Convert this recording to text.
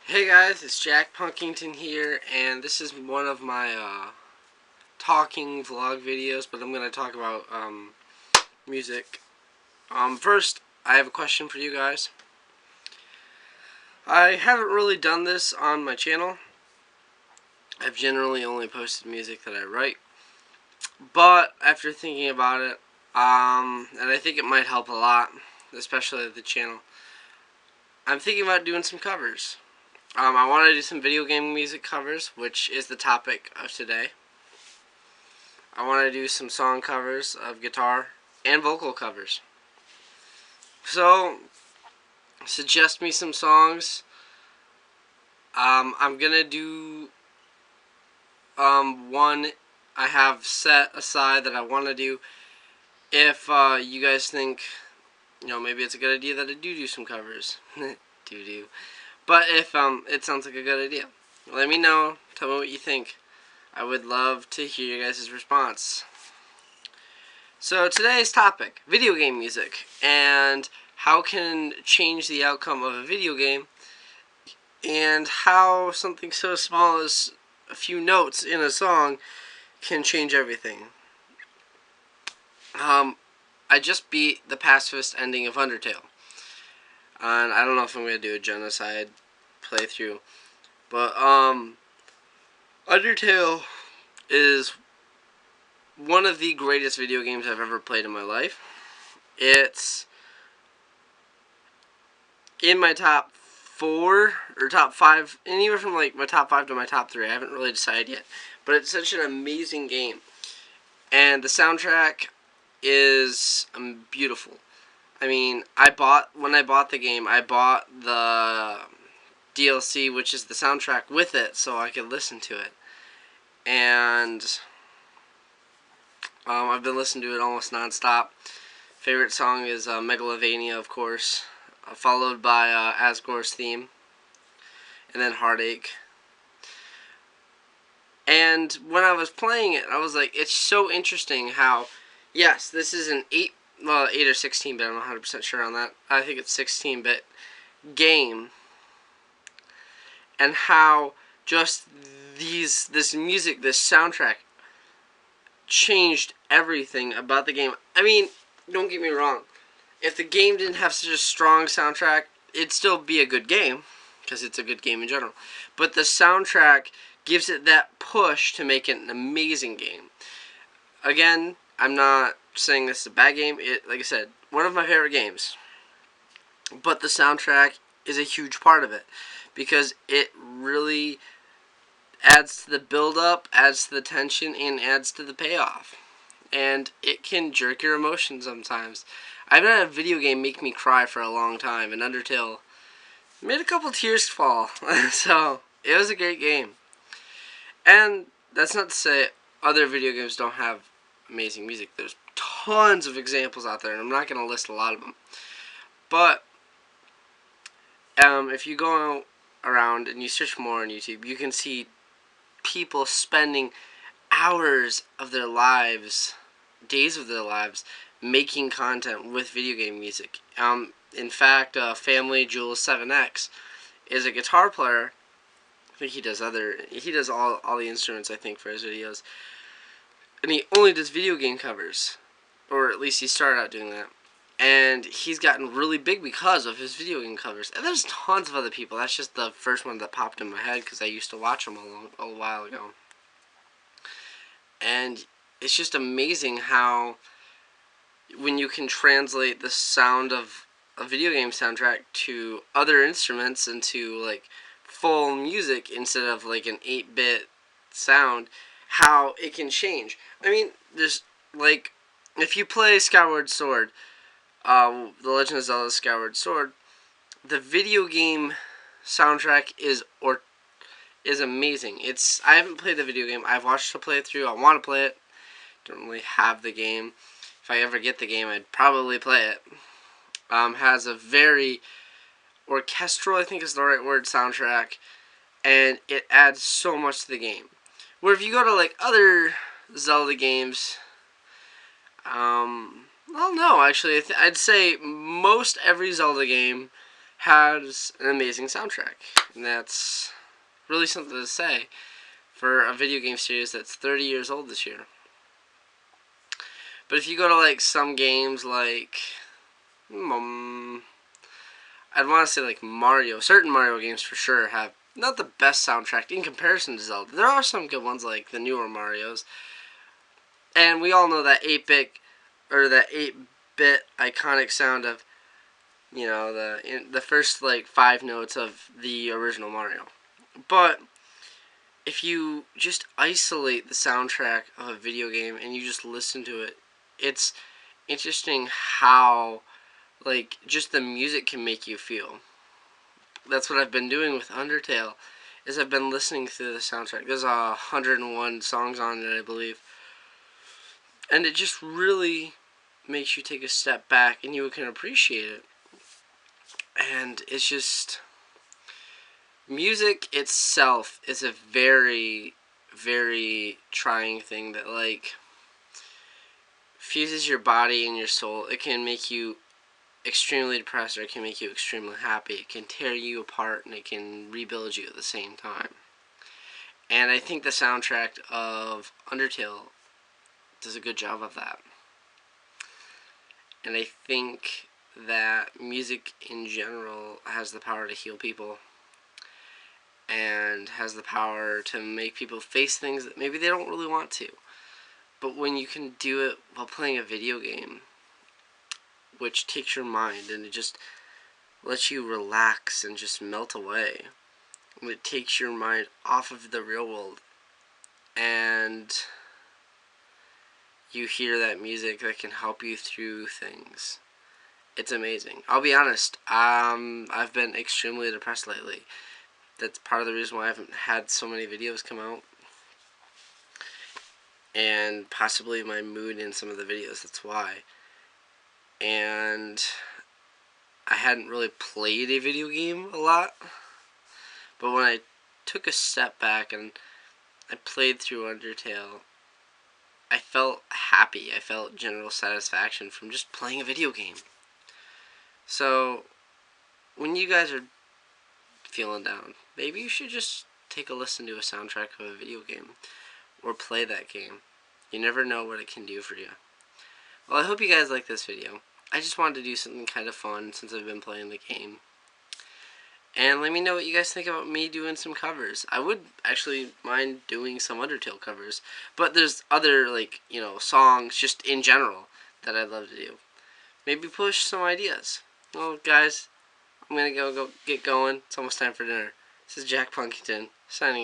Hey guys, it's Jack Punkington here, and this is one of my talking vlog videos, but I'm going to talk about music. First, I have a question for you guys. I haven't really done this on my channel. I've generally only posted music that I write, but after thinking about it, and I think it might help a lot, especially the channel, I'm thinking about doing some covers. I want to do some video game music covers, which is the topic of today. I want to do some song covers of guitar and vocal covers. So, suggest me some songs. I'm going to do one I have set aside that I want to do. If you guys think, maybe it's a good idea that I do some covers. do. But if it sounds like a good idea, let me know. Tell me what you think. I would love to hear your guys' response. So today's topic, video game music, and how can change the outcome of a video game, and how something so small as a few notes in a song can change everything. I just beat the pacifist ending of Undertale, and I don't know if I'm going to do a genocide playthrough, but Undertale is one of the greatest video games I've ever played in my life. It's in my top 4 or top 5, anywhere from like my top 5 to my top 3. I haven't really decided yet, but it's such an amazing game, and the soundtrack is beautiful. I mean, when I bought the game, I bought the DLC, which is the soundtrack with it, so I could listen to it, and I've been listening to it almost non-stop. Favorite song is Megalovania, of course, followed by Asgore's theme, and then Heartache. And when I was playing it, I was like, it's so interesting how, yes, this is an 8 or 16-bit, I'm not 100% sure on that. I think it's 16-bit game, and how just this music, this soundtrack, changed everything about the game. I mean, don't get me wrong. If the game didn't have such a strong soundtrack, it'd still be a good game, because it's a good game in general. But the soundtrack gives it that push to make it an amazing game. Again, I'm not saying this is a bad game. Like I said, one of my favorite games. But the soundtrack is a huge part of it, because it really adds to the build-up, adds to the tension, and adds to the payoff. And it can jerk your emotions sometimes. I've had a video game make me cry for a long time, and Undertale made a couple tears fall. So, it was a great game. And that's not to say other video games don't have amazing music. There's tons of examples out there, and I'm not going to list a lot of them. But if you go around and you search more on YouTube, you can see people spending hours of their lives, days of their lives, making content with video game music. In fact, Family Jules 7X is a guitar player. I think he does all the instruments, I think, for his videos. And he only does video game covers, or at least he started out doing that. And he's gotten really big because of his video game covers. And there's tons of other people. That's just the first one that popped in my head, because I used to watch them a while ago. And it's just amazing how, when you can translate the sound of a video game soundtrack to other instruments and to like full music instead of like an 8-bit sound, how it can change. I mean, there's like, if you play Skyward Sword, The Legend of Zelda Skyward Sword, the video game soundtrack is amazing. I haven't played the video game. I've watched the playthrough. I want to play it. Don't really have the game. If I ever get the game, I'd probably play it. Has a very orchestral, I think is the right word, soundtrack, and it adds so much to the game. Where if you go to like other Zelda games, well, no, actually, I'd say most every Zelda game has an amazing soundtrack. And that's really something to say for a video game series that's 30 years old this year. But if you go to like some games like I'd want to say like Mario, certain Mario games for sure have not the best soundtrack in comparison to Zelda. There are some good ones like the newer Marios. And we all know that 8-bit or that 8-bit iconic sound of, you know, the first like 5 notes of the original Mario. But if you just isolate the soundtrack of a video game and you just listen to it, it's interesting how like just the music can make you feel. That's what I've been doing with Undertale, is I've been listening through the soundtrack. There's 101 songs on it, I believe. And it just really makes you take a step back and you can appreciate it. And it's just, music itself is a very, very trying thing that like fuses your body and your soul. It can make you extremely depressed or it can make you extremely happy. It can tear you apart and it can rebuild you at the same time. And I think the soundtrack of Undertale does a good job of that. And I think that music in general has the power to heal people and has the power to make people face things that maybe they don't really want to. But when you can do it while playing a video game, which takes your mind and it just lets you relax and just melt away, it takes your mind off of the real world, and you hear that music that can help you through things. It's amazing. I'll be honest, I've been extremely depressed lately. That's part of the reason why I haven't had so many videos come out. And possibly my mood in some of the videos, that's why. And I hadn't really played a video game a lot. But when I took a step back and I played through Undertale, I felt happy. I felt general satisfaction from just playing a video game. So, when you guys are feeling down, maybe you should just take a listen to a soundtrack of a video game. Or play that game. You never know what it can do for you. Well, I hope you guys like this video. I just wanted to do something kind of fun since I've been playing the game. And let me know what you guys think about me doing some covers. I would actually mind doing some Undertale covers. But there's other, like, you know, songs just in general that I'd love to do. Maybe push some ideas. Well, guys, I'm going to go get going. It's almost time for dinner. This is Jack Punkington, signing out.